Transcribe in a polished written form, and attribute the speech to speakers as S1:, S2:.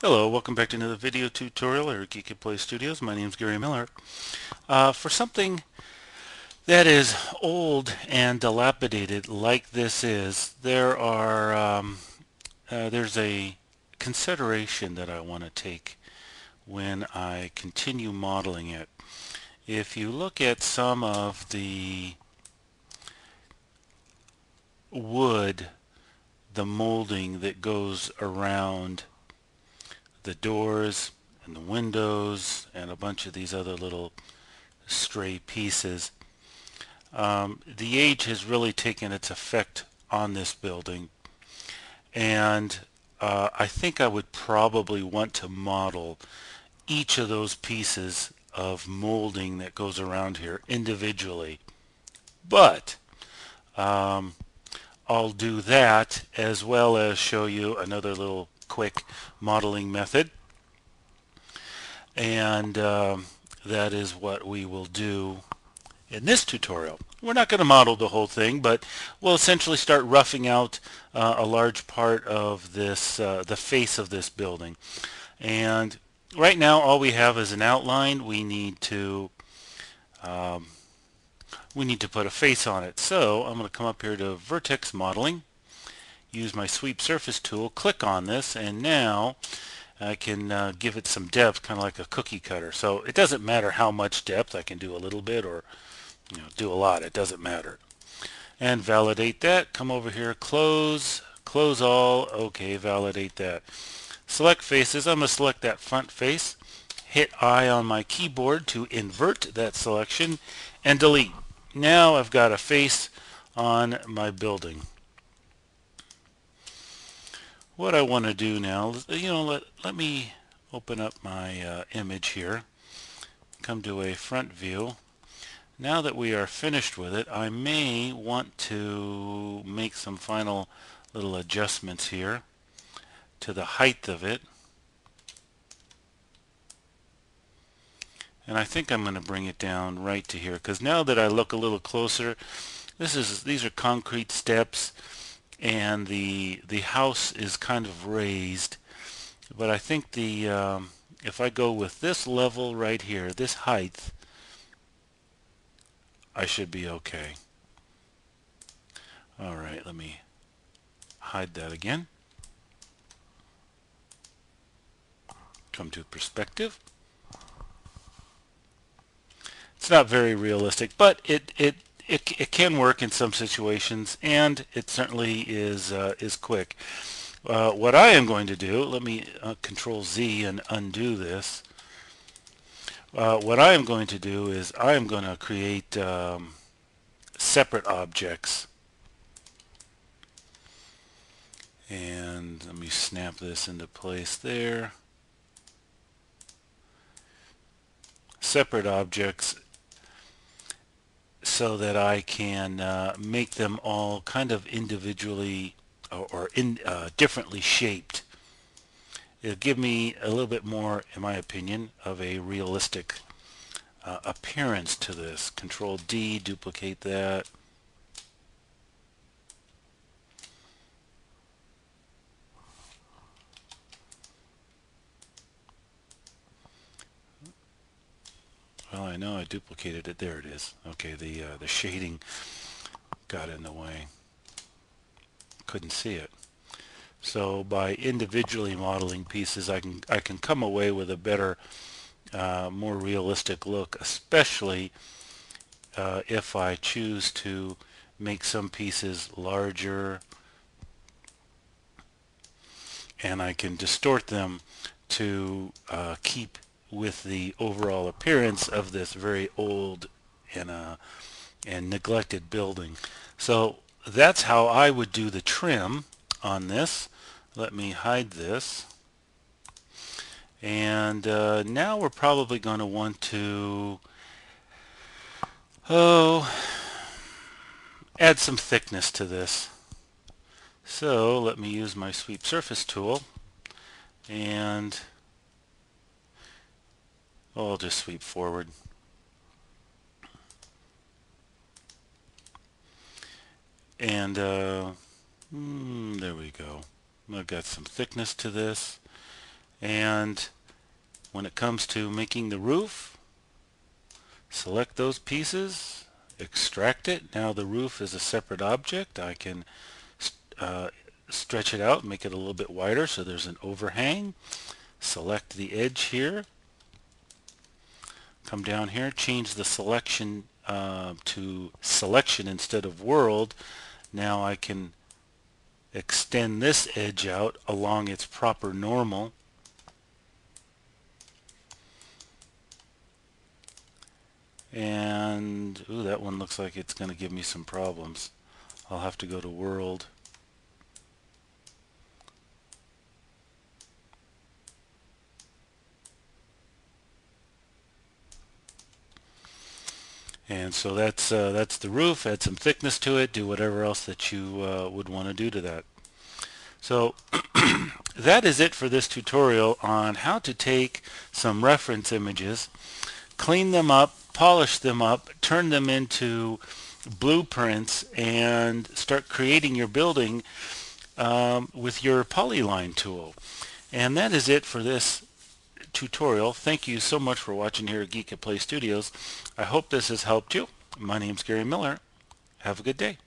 S1: Hello, welcome back to another video tutorial here at Geekatplay Studios. My name is Gary Miller. For something that is old and dilapidated like this is, there's a consideration that I want to take when I continue modeling it. If you look at some of the wood, the molding that goes around the doors and the windows and a bunch of these other little stray pieces. The age has really taken its effect on this building, and I think I would probably want to model each of those pieces of molding that goes around here individually. But um, I'll do that as well as show you another little quick modeling method, and that is what we will do in this tutorial. We're not going to model the whole thing, but we'll essentially start roughing out a large part of this, the face of this building. And right now all we have is an outline. Um, we need to put a face on it. So I'm going to come up here to Vertex Modeling, use my Sweep Surface tool, click on this, and now I can give it some depth, kind of like a cookie cutter. So it doesn't matter how much depth. I can do a little bit or do a lot. It doesn't matter. And validate that. Come over here, close all. Okay, validate that. Select faces. I'm going to select that front face. Hit I on my keyboard to invert that selection and delete. Now I've got a face on my building. What I want to do now, let me open up my image here. Come to a front view. Now that we are finished with it, I may want to make some final little adjustments here to the height of it. And I think I'm going to bring it down right to here, because now that I look a little closer, these are concrete steps, and the house is kind of raised. But I think if I go with this level right here, this height, I should be okay. All right, let me hide that again. Come to perspective. It's not very realistic, but it can work in some situations, and it certainly is quick. What I am going to do, let me Control Z and undo this. What I am going to do is I am going to create separate objects. And let me snap this into place there. Separate objects so that I can make them all kind of individually or differently shaped. It'll give me a little bit more, in my opinion, of a realistic appearance to this. Control D, duplicate that. Well, I know I duplicated it. There it is. Okay, the shading got in the way. Couldn't see it. So by individually modeling pieces, I can come away with a better, more realistic look, especially if I choose to make some pieces larger, and I can distort them to keep with the overall appearance of this very old and neglected building. So that's how I would do the trim on this. Let me hide this. And now we're probably going to want to add some thickness to this. So let me use my Sweep Surface tool, and I'll just sweep forward. And there we go. I've got some thickness to this, And when it comes to making the roof, select those pieces, extract it. Now the roof is a separate object. I can uh, stretch it out, make it a little bit wider so there's an overhang. Select the edge here. Come down here, change the selection to selection instead of world. Now I can extend this edge out along its proper normal. And ooh, that one looks like it's going to give me some problems. I'll have to go to world. And so that's the roof. Add some thickness to it. Do whatever else that you would want to do to that. So that is it for this tutorial on how to take some reference images, clean them up, polish them up, turn them into blueprints, and start creating your building with your polyline tool. And that is it for this tutorial. Thank you so much for watching here at Geekatplay Studios. I hope this has helped you. My name's Gary Miller. Have a good day.